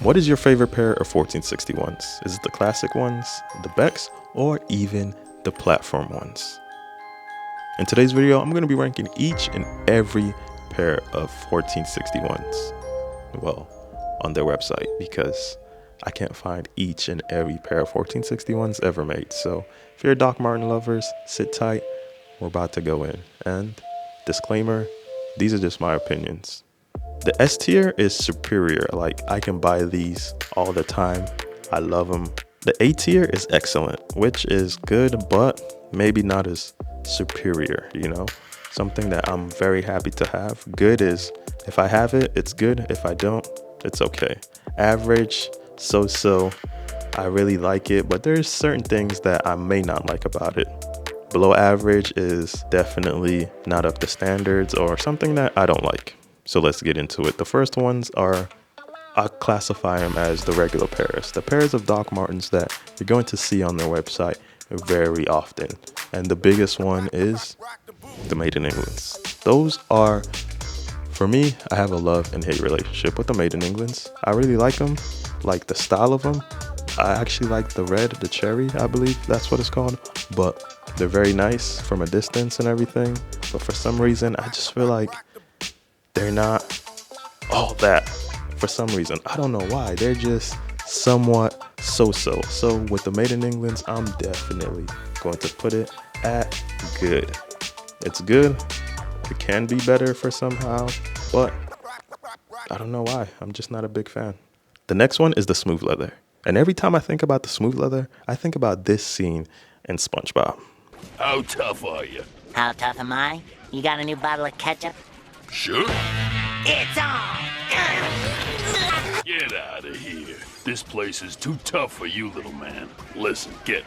What is your favorite pair of 1461s? Is it the classic ones, the Becks, or even the platform ones? In today's video, I'm going to be ranking each and every pair of 1461s, well, on their website, because I can't find each and every pair of 1461s ever made. So if you're Doc Marten lovers, sit tight, we're about to go in. And disclaimer, these are just my opinions. The S tier is superior. Like, I can buy these all the time. I love them. The A tier is excellent, which is good, but maybe not as superior, you know? Something that I'm very happy to have. Good is, if I have it, it's good. If I don't, it's okay. Average, so-so. I really like it, but there's certain things that I may not like about it. Below average is definitely not up to standards or something that I don't like. So let's get into it. The first ones are, I classify them as the regular pairs. The pairs of Doc Martens that you're going to see on their website very often. And the biggest one is the Made in Englands. Those are, for me, I have a love and hate relationship with the Made in Englands. I really like them, like the style of them. I actually like the red, the cherry, I believe that's what it's called. But they're very nice from a distance and everything. But for some reason, I just feel like they're not all that. For some reason, I don't know why. They're just somewhat so-so. So with the Made in Englands, I'm definitely going to put it at good. It's good. It can be better for somehow, but I don't know why. I'm just not a big fan. The next one is the smooth leather. And every time I think about the smooth leather, I think about this scene in SpongeBob. How tough are you? How tough am I? You got a new bottle of ketchup? Sure. It's on! Get out of here. This place is too tough for you, little man. Listen, kid.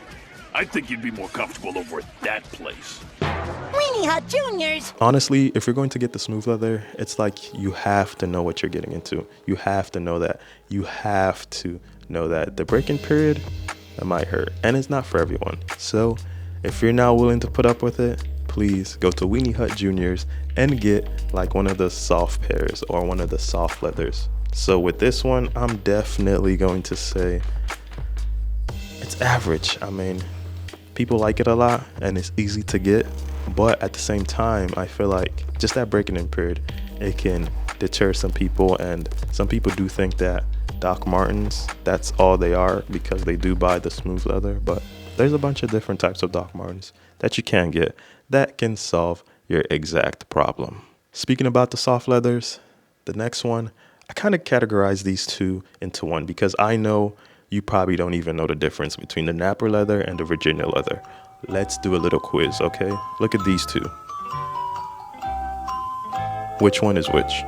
I think you'd be more comfortable over at that place. Weenie Hut Juniors! Honestly, if you're going to get the smooth leather, it's like you have to know what you're getting into. You have to know that. You have to know that the break-in period, that might hurt. And it's not for everyone. So if you're not willing to put up with it, please go to Weenie Hut Juniors and get like one of the soft pairs or one of the soft leathers. So with this one, I'm definitely going to say it's average. I mean, people like it a lot and it's easy to get, but at the same time, I feel like just that breaking-in period, it can deter some people, and some people do think that Doc Martens, that's all they are because they do buy the smooth leather, but there's a bunch of different types of Doc Martens that you can get that can solve your exact problem. Speaking about the soft leathers, the next one, I kind of categorize these two into one because I know you probably don't even know the difference between the Napper leather and the Virginia leather. Let's do a little quiz, okay? Look at these two. Which one is which?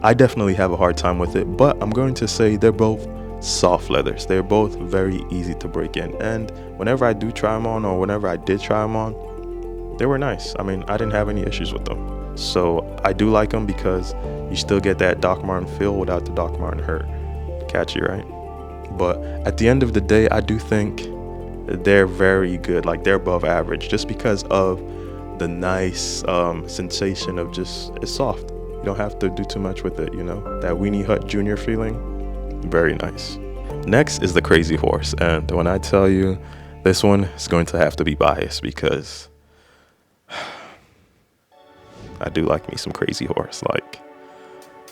I definitely have a hard time with it, but I'm going to say they're both soft leathers. They're both very easy to break in, and whenever I do try them on, or whenever I did try them on, they were nice. I mean, I didn't have any issues with them. So I do like them because you still get that Doc Marten feel without the Doc Marten hurt. Catchy, right? But at the end of the day, I do think they're very good. Like, they're above average just because of the nice sensation of just, it's soft. You don't have to do too much with it, you know? That Weenie Hut Junior feeling, very nice. Next is the Crazy Horse. And when I tell you, this one is going to have to be biased because I do like me some Crazy Horse. Like,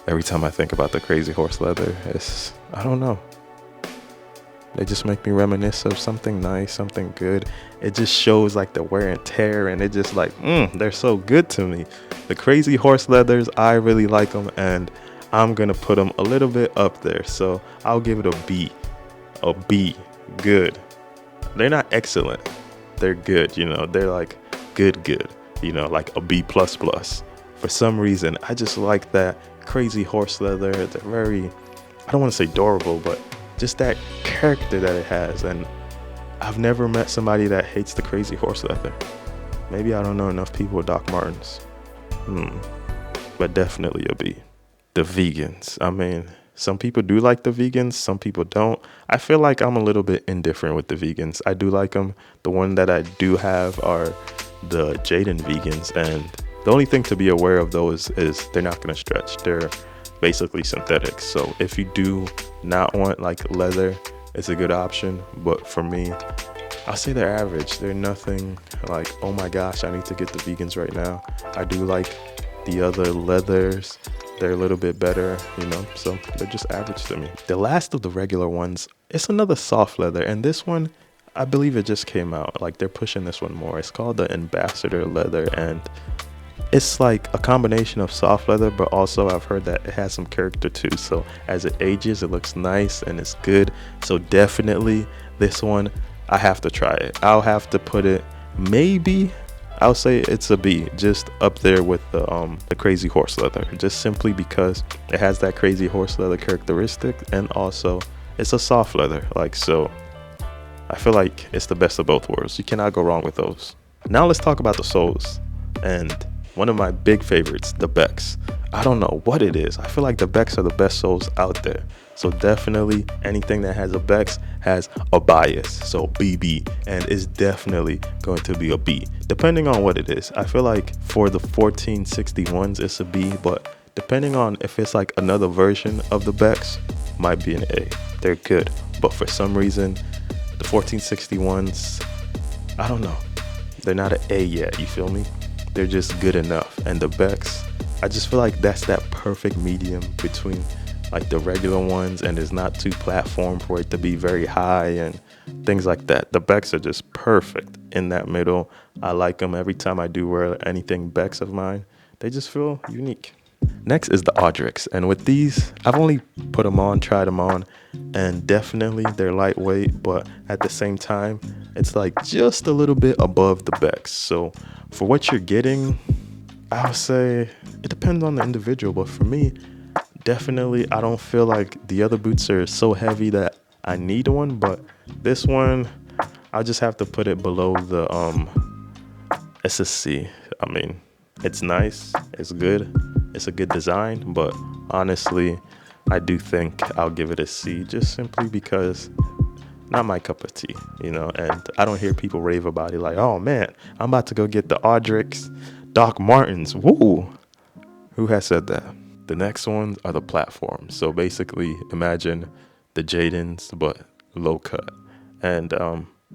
every time I think about the Crazy Horse leather, it's, I don't know. They just make me reminisce of something nice, something good. It just shows like the wear and tear, and it just like, they're so good to me. The Crazy Horse leathers, I really like them, and I'm gonna put them a little bit up there. So I'll give it a B. A B. Good. They're not excellent. They're good, you know. They're like good. You know, like a B++. For some reason, I just like that Crazy Horse leather. They're very, I don't want to say durable, but just that character that it has. And I've never met somebody that hates the Crazy Horse leather. Maybe I don't know enough people with Doc Martens. But definitely a B. The vegans. I mean, some people do like the vegans, some people don't. I feel like I'm a little bit indifferent with the vegans. I do like them. The one that I do have are the Jaden vegans, and The only thing to be aware of though is they're not going to stretch. They're basically synthetic. So if you do not want like leather, it's a good option. But for me, I'll say they're average. They're nothing like, oh my gosh, I need to get the vegans right now. I do like the other leathers. They're a little bit better, you know, so they're just average to me. The last of the regular ones, it's another soft leather. And this one, I believe it just came out. Like they're pushing this one more. It's called the Ambassador leather. And it's like a combination of soft leather, but also I've heard that it has some character too. So as it ages, it looks nice and it's good. So definitely this one, I have to try it. I'll have to put it, maybe I'll say it's a B, just up there with the crazy horse leather, just simply because it has that crazy horse leather characteristic, and also it's a soft leather. Like, so I feel like it's the best of both worlds. You cannot go wrong with those. Now let's talk about the soles, and one of my big favorites, the Becks. I don't know what it is. I feel like the Becks are the best soles out there. So definitely anything that has a Becks has a bias. So BB, and it's definitely going to be a B, depending on what it is. I feel like for the 1461s, it's a B, but depending on if it's like another version of the Becks, might be an A. They're good, but for some reason, the 1461s, I don't know. They're not an A yet, you feel me? They're just good enough. And the Becks, I just feel like that's that perfect medium between like the regular ones, and it's not too platform for it to be very high and things like that. The Becks are just perfect in that middle. I like them every time I do wear anything Becks of mine. They just feel unique. Next is the Audrix, and with these, I've only put them on, tried them on, and definitely they're lightweight, but at the same time, it's like just a little bit above the Becks. So for what you're getting, I would say it depends on the individual, but for me, definitely I don't feel like the other boots are so heavy that I need one, but this one, I'll just have to put it below the it's a C. I mean, it's nice, it's good, it's a good design, but honestly, I do think I'll give it a C, just simply because not my cup of tea, you know. And I don't hear people rave about it like, oh man, I'm about to go get the Audrix Doc Martens. Woo! Who has said that? The next ones are the platforms. So basically, imagine the Jadens, but low cut. And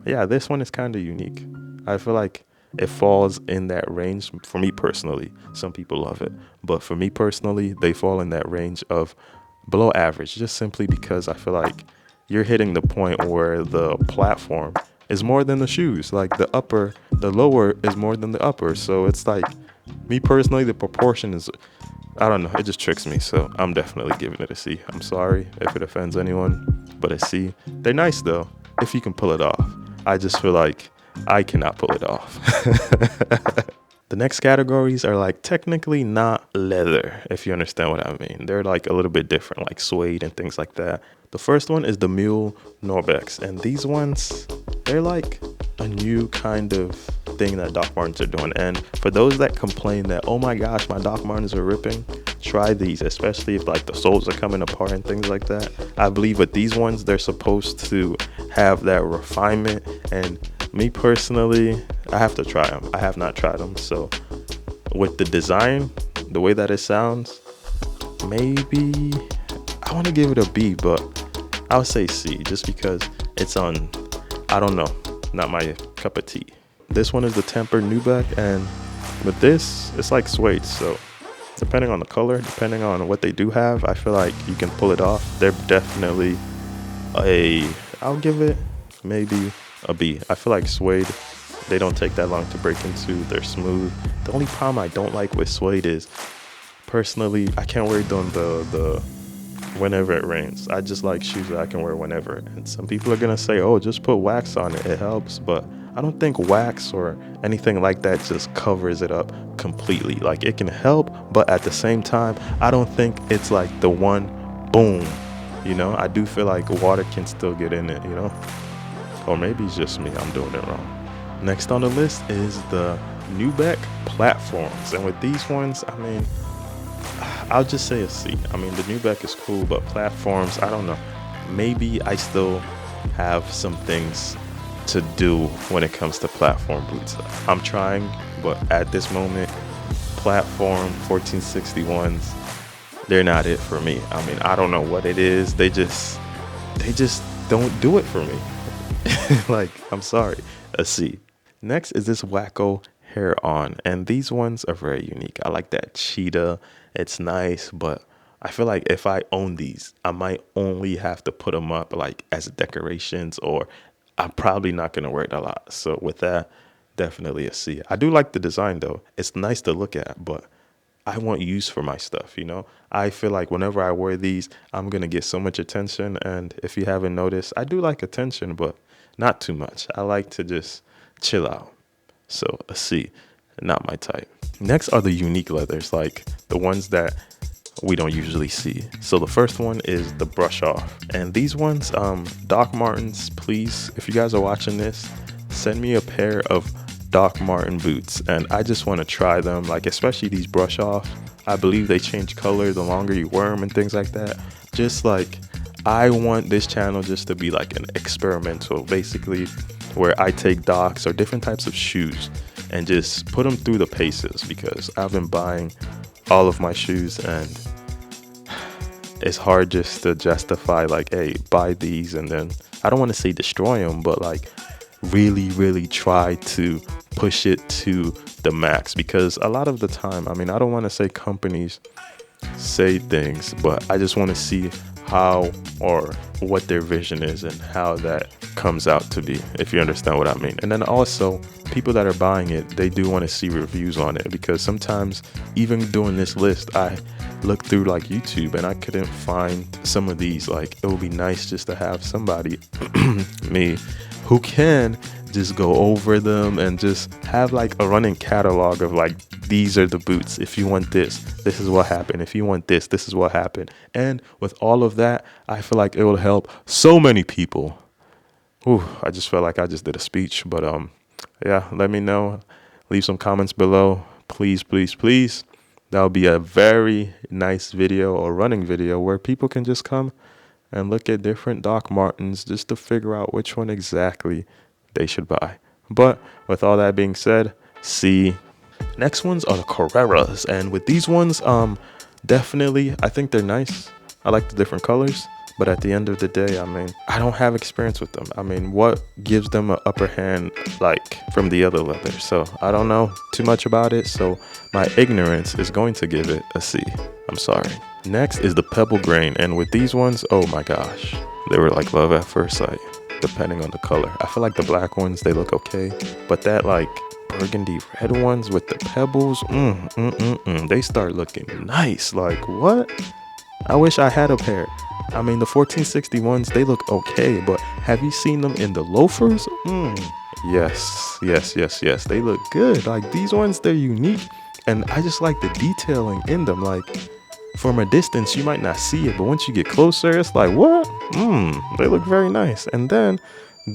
yeah, this one is kind of unique. I feel like it falls in that range for me personally. Some people love it, but for me personally, they fall in that range of below average, just simply because I feel like you're hitting the point where the platform is more than the shoes. Like the lower is more than the upper. So it's like, me personally, the proportion is, I don't know, it just tricks me. So I'm definitely giving it a C. I'm sorry if it offends anyone, but a C. They're nice though, if you can pull it off. I just feel like I cannot pull it off. The next categories are like technically not leather, if you understand what I mean. They're like a little bit different, like suede and things like that. The first one is the Mule Norbex, and these ones, they're like a new kind of thing that Doc Martens are doing. And for those that complain that, oh my gosh, my Doc Martens are ripping, try these, especially if like the soles are coming apart and things like that. I believe with these ones, they're supposed to have that refinement, and me personally, I have to try them. I have not tried them. So with the design, the way that it sounds, maybe I want to give it a B, but I would say C, just because it's on, I don't know, not my cup of tea. This one is the tempered nubuck, and with this, it's like suede. So depending on the color, depending on what they do have, I feel like you can pull it off. They're definitely I'll give it maybe a B. I feel like suede, they don't take that long to break into. They're smooth. The only problem I don't like with suede is, personally, I can't wear them the whenever it rains. I just like shoes that I can wear whenever. And some people are gonna say, oh, just put wax on it, it helps. But I don't think wax or anything like that just covers it up completely. Like, it can help, but at the same time, I don't think it's like the one boom, you know. I do feel like water can still get in it, you know. Or maybe it's just me, I'm doing it wrong. Next on the list is the Nubuck platforms. And with these ones, I mean, I'll just say a C. I mean, the Nubuck is cool, but platforms, I don't know. Maybe I still have some things to do when it comes to platform boots. I'm trying, but at this moment, platform 1461s, they're not it for me. I mean, I don't know what it is. They just don't do it for me. Like, I'm sorry. A C. Next is this Wacko hair on, and these ones are very unique. I like that cheetah. It's nice, but I feel like if I own these, I might only have to put them up like as decorations, or I'm probably not going to wear it a lot. So with that, definitely a C. I do like the design though. It's nice to look at, but I want use for my stuff, you know? I feel like whenever I wear these, I'm going to get so much attention. And if you haven't noticed, I do like attention, but not too much. I like to just chill out. So a C, not my type. Next are the unique leathers, like the ones that we don't usually see. So the first one is the brush off. And these ones, Doc Martens, please, if you guys are watching this, send me a pair of Doc Marten boots, and I just want to try them, like especially these brush off. I believe they change color the longer you wear them and things like that. Just like, I want this channel just to be like an experimental, basically, where I take Docs or different types of shoes and just put them through the paces, because I've been buying all of my shoes and it's hard just to justify like, hey, buy these and then, I don't want to say destroy them, but like really try to push it to the max. Because a lot of the time, I mean, I don't want to say companies say things, but I just want to see how or what their vision is and how that comes out to be, if you understand what I mean. And then also, people that are buying it, they do want to see reviews on it, because sometimes even doing this list, I look through like YouTube and I couldn't find some of these. Like, it would be nice just to have somebody me who can just go over them and just have like a running catalog of like, these are the boots. If you want this, this is what happened. If you want this, this is what happened. And with all of that, I feel like it will help so many people. Ooh, I just felt like I just did a speech, but yeah, let me know. Leave some comments below, please. That'll be a very nice video or running video where people can just come and look at different Doc Martens just to figure out which one exactly they should buy. But with all that being said, C. Next ones are the Carreras, and with these ones, definitely I think they're nice. I like the different colors, but at the end of the day, I mean, I don't have experience with them. I mean, what gives them an upper hand like from the other leather? So I don't know too much about it, so my ignorance is going to give it a C. I'm sorry. Next is the Pebble Grain, and with these ones, oh my gosh, they were like love at first sight, depending on the color. I feel like the black ones, they look okay, but that like burgundy red ones with the pebbles, they start looking nice. Like, what? I wish I had a pair. I mean, the 1461s, they look okay, but have you seen them in the loafers? Yes, they look good. Like, these ones, they're unique, and I just like the detailing in them. Like, from a distance, you might not see it, but once you get closer, it's like, what? They look very nice. And then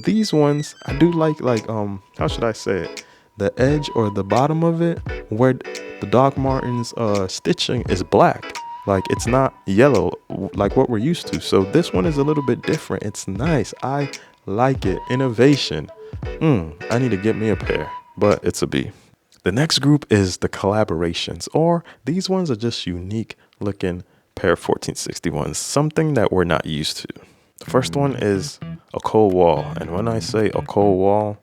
these ones, I do like, how should I say it? The edge or the bottom of it, where the Doc Martens stitching is black. Like, it's not yellow like what we're used to. So this one is a little bit different. It's nice. I like it. Innovation. I need to get me a pair, but it's a B. The next group is the collaborations, or these ones are just unique looking pair of 1461s, something that we're not used to. The first one is a cold wall. And when I say a cold wall,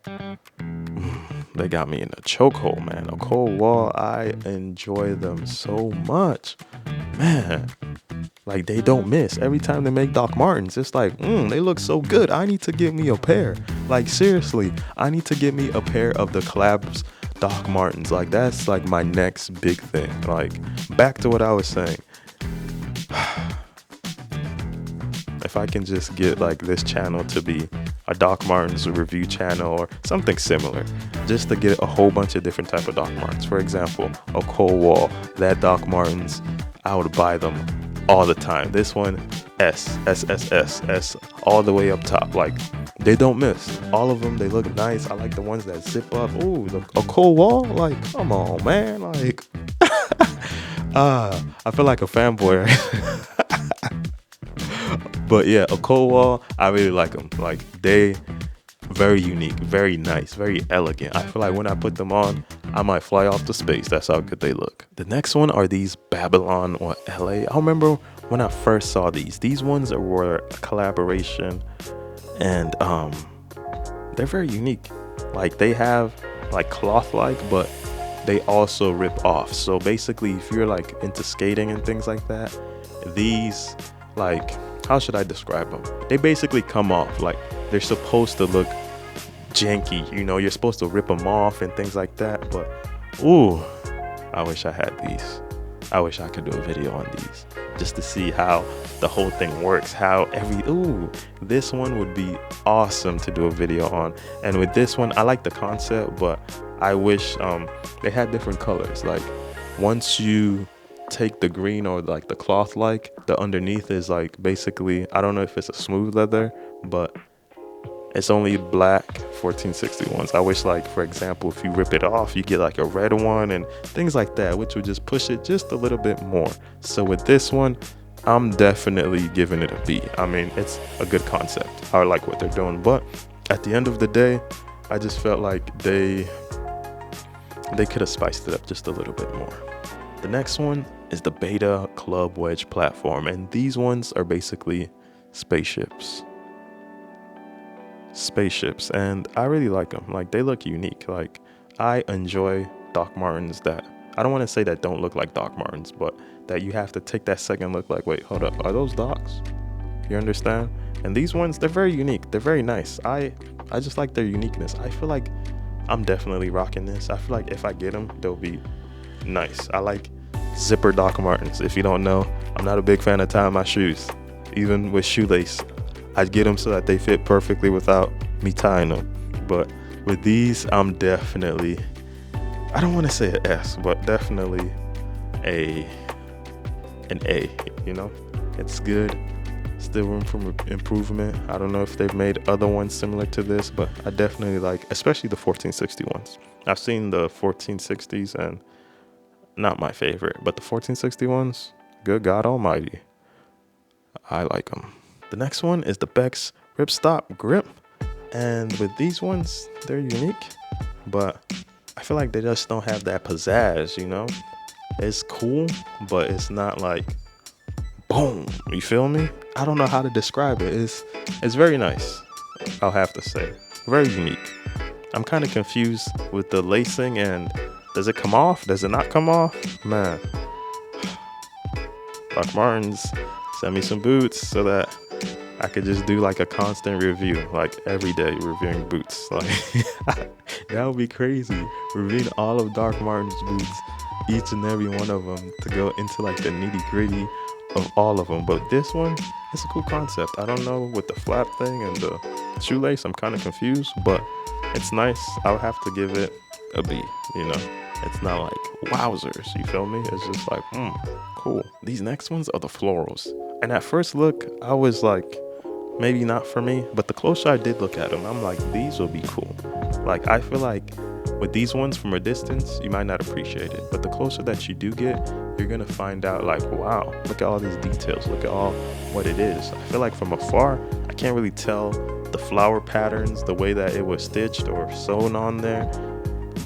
they got me in a chokehold, man. A cold wall, I enjoy them so much. Man, like, they don't miss. Every time they make Doc Martens, it's like, they look so good. I need to get me a pair. Like, seriously, I need to get me a pair of the collabs Doc Martens. Like, that's like my next big thing. Like, back to what I was saying. If I can just get like this channel to be a Doc Martens review channel or something similar, just to get a whole bunch of different type of Doc Martens. For example, a cold wall, that Doc Martens, I would buy them all the time. This one, S, all the way up top. Like, they don't miss. All of them, they look nice. I like the ones that zip up. Ooh, a cold wall? Like, come on, man. Like, I feel like a fanboy, right? But yeah, a cold wall, I really like them. Like, they very unique, very nice, very elegant. I feel like when I put them on, I might fly off to space. That's how good they look. The next one are these Babylon or LA. I remember when I first saw these ones were a collaboration, and they're very unique. Like they have like cloth like, but they also rip off. So basically, if you're like into skating and things like that, these, like, how should I describe them? They basically come off. Like they're supposed to look janky, you know, you're supposed to rip them off and things like that. But ooh, I wish I had these. I wish I could do a video on these just to see how the whole thing works, how this one would be awesome to do a video on. And with this one, I like the concept, but I wish they had different colors. Like once you take the green or like the cloth, like the underneath is like basically, I don't know if it's a smooth leather, but it's only black 1461s. I wish, like, for example, if you rip it off, you get like a red one and things like that, which would just push it just a little bit more. So with this one, I'm definitely giving it a B. I mean, it's a good concept. I like what they're doing, but at the end of the day, I just felt like they could have spiced it up just a little bit more. The next one is the Beta Club Wedge platform, and these ones are basically spaceships, and I really like them. Like they look unique. Like I enjoy Doc Martens that, I don't want to say that don't look like Doc Martens, but that you have to take that second look like, wait, hold up, are those Docs? You understand? And these ones, they're very unique, they're very nice. I just like their uniqueness. I feel like I'm definitely rocking this. I feel like if I get them, they'll be nice. I like zipper Doc Martens. If you don't know, I'm not a big fan of tying my shoes, even with shoelace. I get them so that they fit perfectly without me tying them. But with these, I'm definitely, I don't want to say an S, but definitely an A, you know? It's good. Still room for improvement. I don't know if they've made other ones similar to this, but I definitely like, especially the 1460 ones. I've seen the 1460s and not my favorite, but the 1460 ones, good God Almighty, I like them. The next one is the Beck's Ripstop Grip, and with these ones, they're unique, but I feel like they just don't have that pizzazz, you know? It's cool, but it's not like boom, you feel me? I don't know how to describe it. It's very nice, I'll have to say. Very unique. I'm kind of confused with the lacing, and does it come off? Does it not come off? Man, Doc Martens, send me some boots so that I could just do like a constant review, like every day reviewing boots. Like that would be crazy. Reviewing all of Doc Martens boots, each and every one of them, to go into like the nitty gritty of all of them. But this one, it's a cool concept. I don't know with the flap thing and the shoelace, I'm kind of confused, but it's nice. I'll have to give it a B, you know? It's not like wowzers, you feel me? It's just like, cool. These next ones are the florals. And at first look, I was like, maybe not for me, but the closer I did look at them, I'm like, these will be cool. Like, I feel like with these ones from a distance, you might not appreciate it, but the closer that you do get, you're gonna find out like, wow, look at all these details, look at all what it is. I feel like from afar, I can't really tell the flower patterns, the way that it was stitched or sewn on there.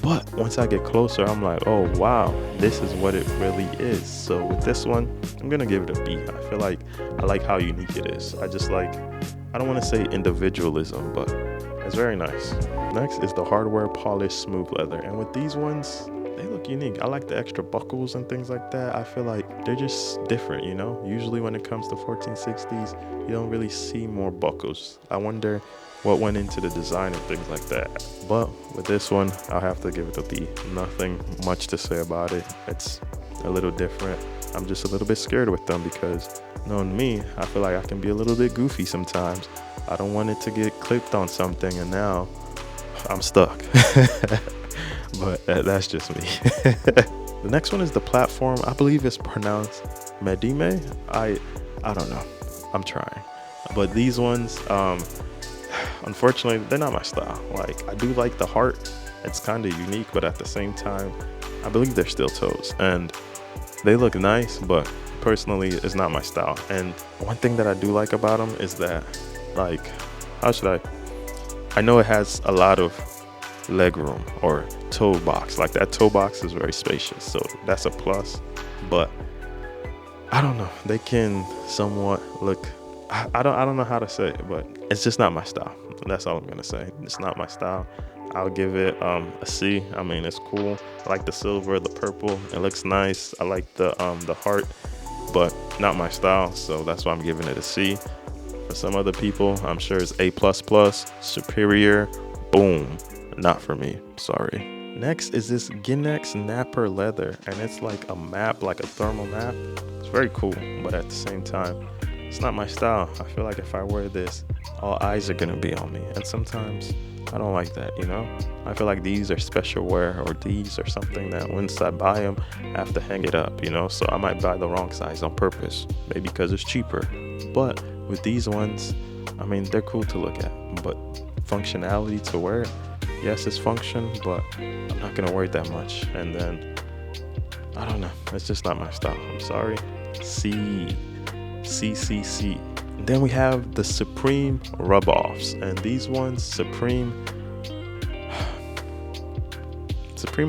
But once I get closer, I'm like, oh wow, this is what it really is. So with this one, I'm gonna give it a B. I feel like I like how unique it is. I just like, I don't want to say individualism, but it's very nice. Next is the hardware polished smooth leather. And with these ones, they look unique. I like the extra buckles and things like that. I feel like they're just different, you know? Usually when it comes to 1460s, you don't really see more buckles. I wonder what went into the design and things like that. But with this one, I'll have to give it a B. Nothing much to say about it. It's a little different. I'm just a little bit scared with them because knowing me, I feel like I can be a little bit goofy sometimes. I don't want it to get clipped on something and now I'm stuck. But that's just me. The next one is the platform. I believe it's pronounced Medime. I don't know. I'm trying. But these ones, unfortunately, they're not my style. Like, I do like the heart. It's kind of unique, but at the same time, I believe they're steel toes. And they look nice, but personally, it's not my style. And one thing that I do like about them is that, like, how should I know it has a lot of leg room or toe box. Like that toe box is very spacious, so that's a plus. But I don't know, they can somewhat look, I don't know how to say it, but it's just not my style. That's all I'm gonna say. It's not my style. I'll give it a C. I mean, it's cool. I like the silver, the purple. It looks nice. I like the heart, but not my style. So that's why I'm giving it a C. For some other people, I'm sure it's A++, superior. Boom. Not for me. Sorry. Next is this Ginex Napper leather, and it's like a map, like a thermal map. It's very cool, but at the same time, it's not my style. I feel like if I wear this, all eyes are gonna be on me, and sometimes I don't like that, you know? I feel like these are special wear, or these are something that once I buy them, I have to hang it up, you know? So I might buy the wrong size on purpose, maybe because it's cheaper. But with these ones, I mean, they're cool to look at, but functionality to wear it, yes, it's function, but I'm not gonna wear it that much. And then, I don't know, it's just not my style. I'm sorry. C. Then we have the Supreme rub-offs, and these ones, Supreme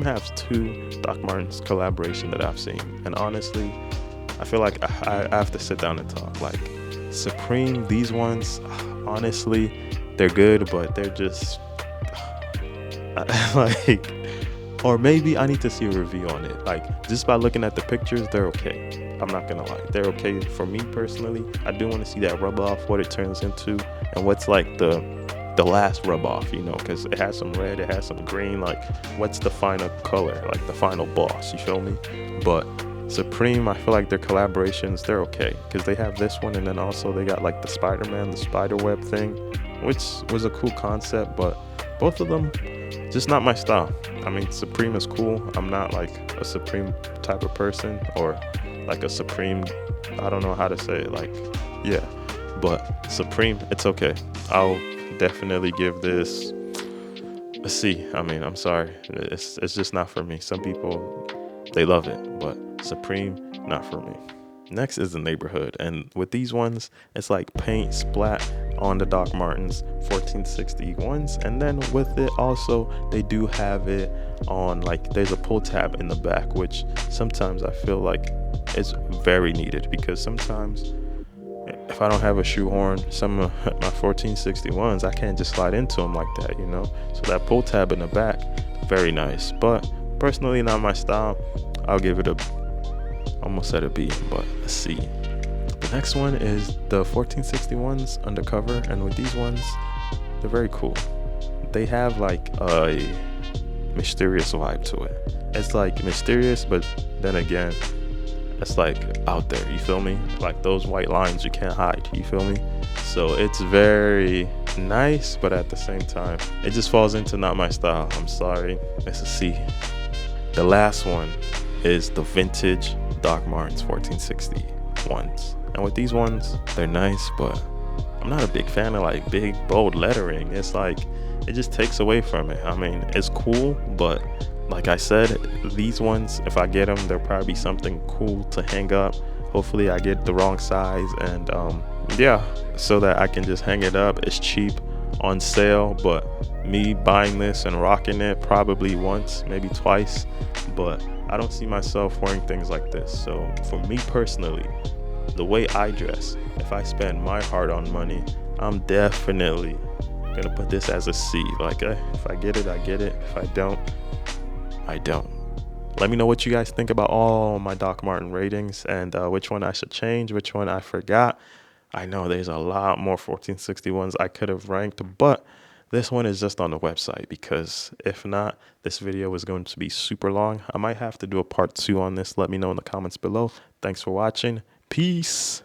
has 2 Doc Martens collaboration that I've seen, and honestly, I feel like I have to sit down and talk. Like Supreme, these ones, honestly, they're good, but they're just like, or maybe I need to see a review on it. Like just by looking at the pictures, they're okay. I'm not gonna lie, they're okay for me personally. I do want to see that rub off, what it turns into, and what's like the last rub off, you know, because it has some red, it has some green. Like what's the final color, like the final boss, you feel me? But Supreme, I feel like their collaborations, they're okay, because they have this one, and then also they got like the Spider-Man, the spider web thing, which was a cool concept, but both of them just not my style. I mean, Supreme is cool. I'm not like a Supreme type of person, or like a Supreme, I don't know how to say it, like, yeah, but Supreme, it's okay. I'll definitely give this a C. I mean, I'm sorry, it's just not for me. Some people, they love it, but Supreme, not for me. Next is the Neighborhood, and with these ones, it's like paint splat on the Doc Martens 1460 ones, and then with it also, they do have it on, like, there's a pull tab in the back, which sometimes I feel like it's very needed, because sometimes if I don't have a shoehorn, some of my 1461s, I can't just slide into them like that, you know? So that pull tab in the back, very nice, but personally not my style. I'll give it almost said a B, but a C. The next one is the 1461s undercover, and with these ones, they're very cool. They have like a mysterious vibe to it. It's like mysterious, but then again, it's like out there, you feel me? Like those white lines you can't hide, you feel me? So it's very nice, but at the same time, it just falls into not my style. I'm sorry, it's a C. The last one is the vintage Doc Martens 1460 ones. And with these ones, they're nice, but I'm not a big fan of like big, bold lettering. It's like, it just takes away from it. I mean, it's cool, but like I said, these ones, if I get them, there'll probably be something cool to hang up. Hopefully I get the wrong size, and yeah, so that I can just hang it up. It's cheap on sale, but me buying this and rocking it probably once, maybe twice, but I don't see myself wearing things like this. So for me personally, the way I dress, if I spend my hard-earned money, I'm definitely gonna put this as a C. Like, if I get it, I get it. If I don't, I don't. Let me know what you guys think about all my Doc Marten ratings, and which one I should change, which one I forgot. I know there's a lot more 1461s I could have ranked, but this one is just on the website, because if not, this video is going to be super long. I might have to do a part 2 on this. Let me know in the comments below. Thanks for watching. Peace.